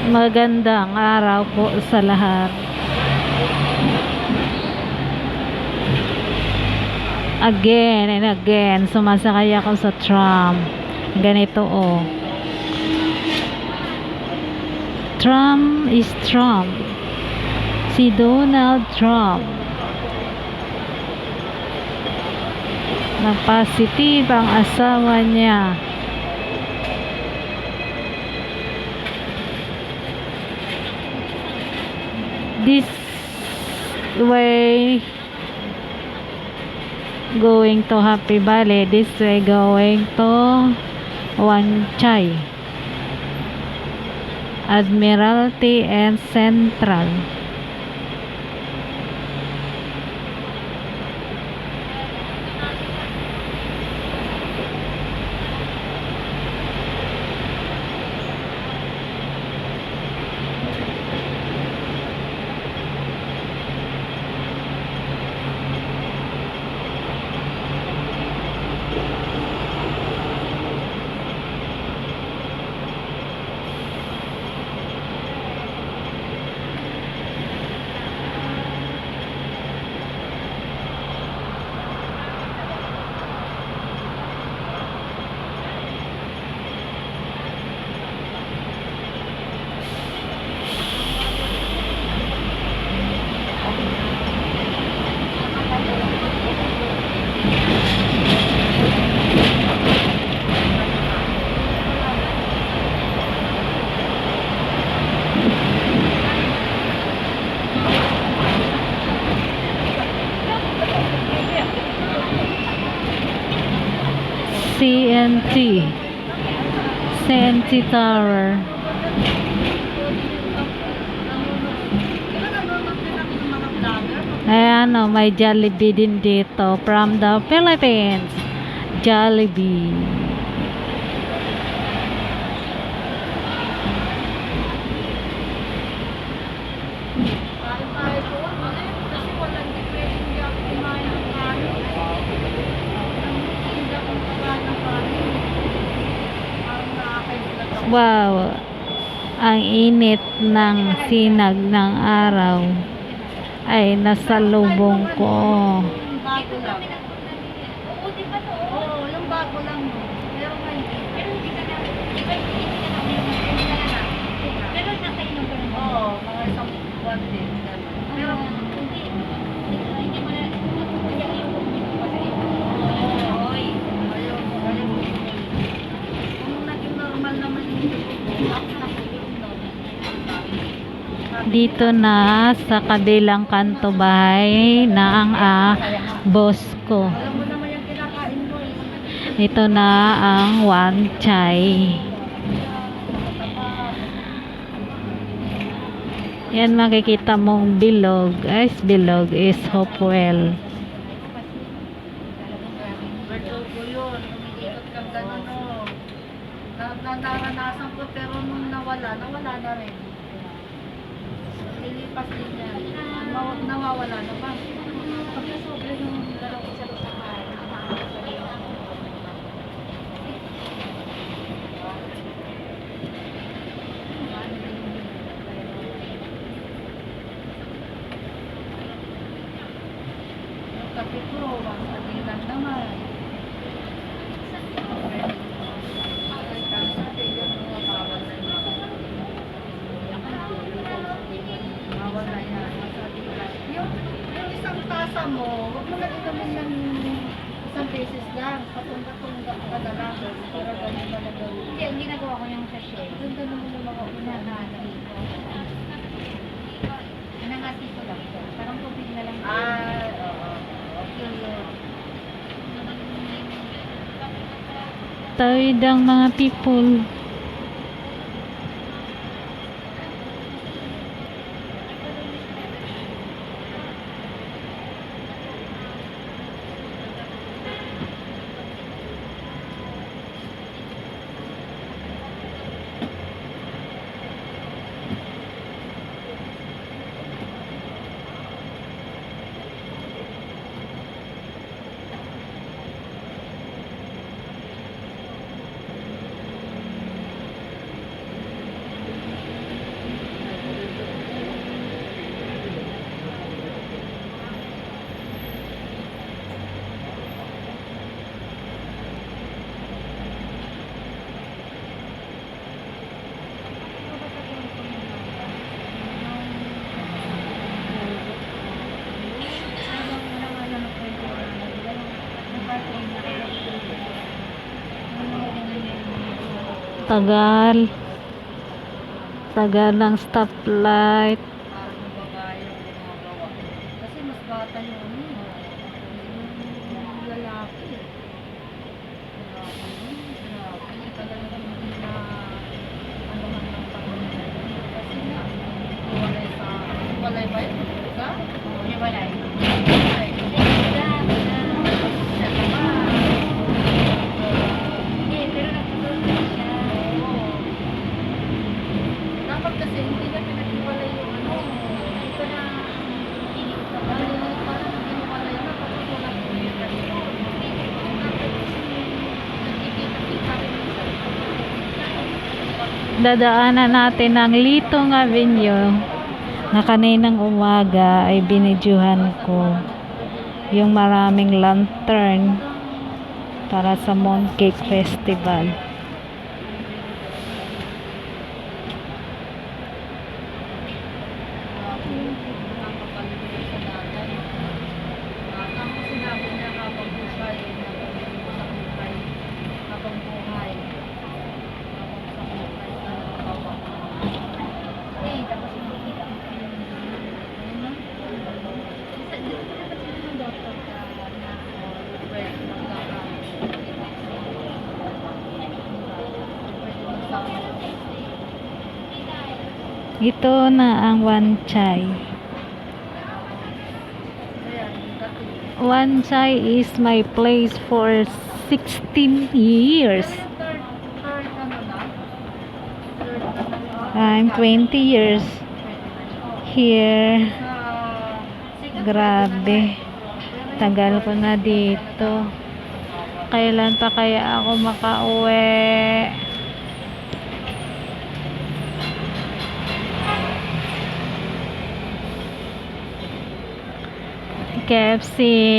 Magandang araw po sa lahat. Again and again, sumasakay ako sa tram. Ganito oh. Trump is Trump. Si Donald Trump. Nagpositive ang asawa niya. This way going to Happy Valley, this way going to Wan Chai, Admiralty and Central. CNT Tower. Ayan o, may Jollibee din dito from the Philippines. Jollibee. Wow, ang init ng sinag ng araw ay nasa lubong ko. Bago lang. Oo, di ba to? Oo, yung bago lang. Pero ngayon, pero hindi ka na, pero nakainom ka na. Oo, mga isang buwan din. Pero hindi mo na, Dito na sa kabilang kanto bahay na ang boss ko. Ito na ang Wan Chai. Yan, makikita mong bilog. Bilog is Hopewell. Naranasan ko pero nung nawala na rin. Nilipas din niya. Nawawala na ba? Pagka sobra yung dalawang isa sa kain. Yung kape ko, wang lang naman. Yung isang tasa mo, huwag mo na inumin ng isang beses lang. Patunga-tunga ka na lang. Para ganun ba na gawin? Hindi, ang ginagawa ko yung sachet. Ganda naman yung mga Pinahati ko. Pinahati ko lang siya. Parang tubig na lang. oo. Okay yun. Tawid ang mga people. Tagal. Tagal ng stoplight. Parang ng babae yung gumagawa. Kasi mas bata yung ano, yung lalaki. Grabe, talagang hindi na ano man ng pamilya. Kasi nga, hiwalay ba yun? Ka? Hiwalay. Hiwalay. Hindi, pero nagtutulog siya. Oo. Dapat kasi hindi na pinaghiwalay yung ano. Ito na pinig ko ba? Parang hiniwalay na tapos wala yung dito. Nakikita-kita rin minsan. Dadaanan natin ang Litong Avenue na kaninang umaga ay binidyohan ko yung maraming lantern para sa Mooncake Festival. Eh, tapos makikita ko pa yung Isa, di ko dapat sila ng doktor ka na Ito na ang Wanchay. Wanchay is my place for 16 years. I'm 20 years here. Grabe. Tagal ko na dito. Kailan pa kaya ako makauwi? KFC.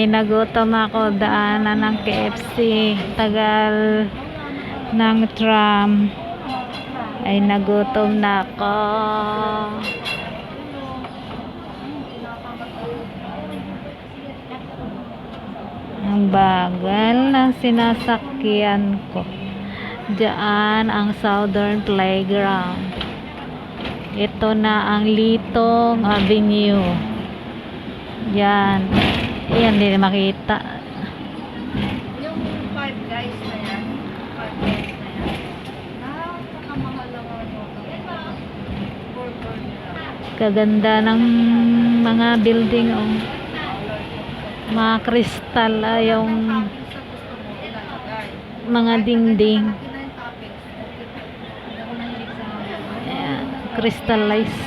Nagutom ako. Daanan ng KFC. Tagal ng tram. Ay nagutom na ako. Ang bagal ng sinasakyan ko. Diyan ang Southern Playground. Ito na ang Litong Avenue. Yan. Yan, hindi makita. Yung Five Guys na yan. Five Guys na yan. Napakamahal lang ano. Burger nila. Kaganda ng mga building. Oh. Mga kristal. Yung Sa gusto mo ilalagay. mga dingding. Lagi na yung toppings. Hindi ako nahilig sa mga Ayan, crystallized.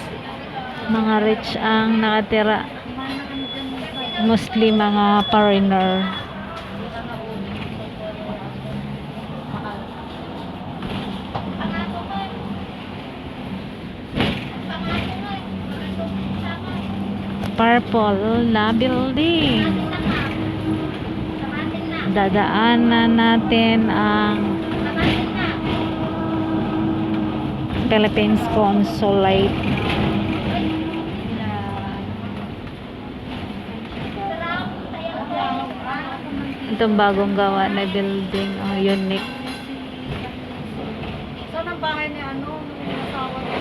Mga rich ang nakatira. Mostly mga foreigner. Purple na building. Dadaanan natin ang Philippines Consulate. Itong bagong gawa na building. Oh, unique. Saan ang bahay ni ano? Yung asawa niya?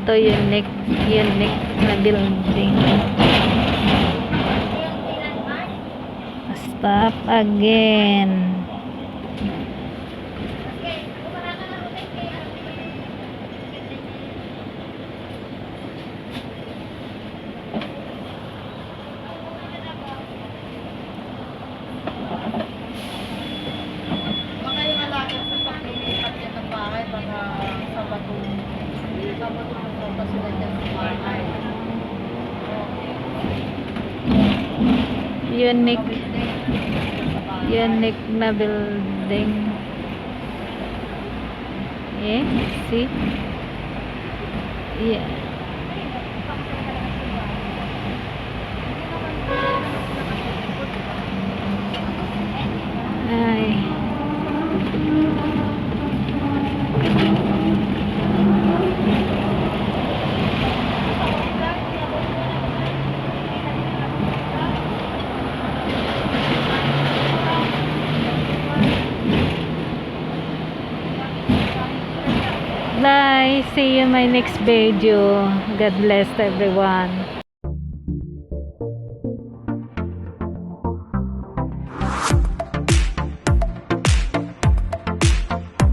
Ito unique na building. Stop again. Baka yung alakit sa paglilipat yan ng bahay, baka Sabado pa sila dyan sa bahay. Unique na building. Eh, see? Yeah. Ay. Bye. See you in my next video. God bless everyone.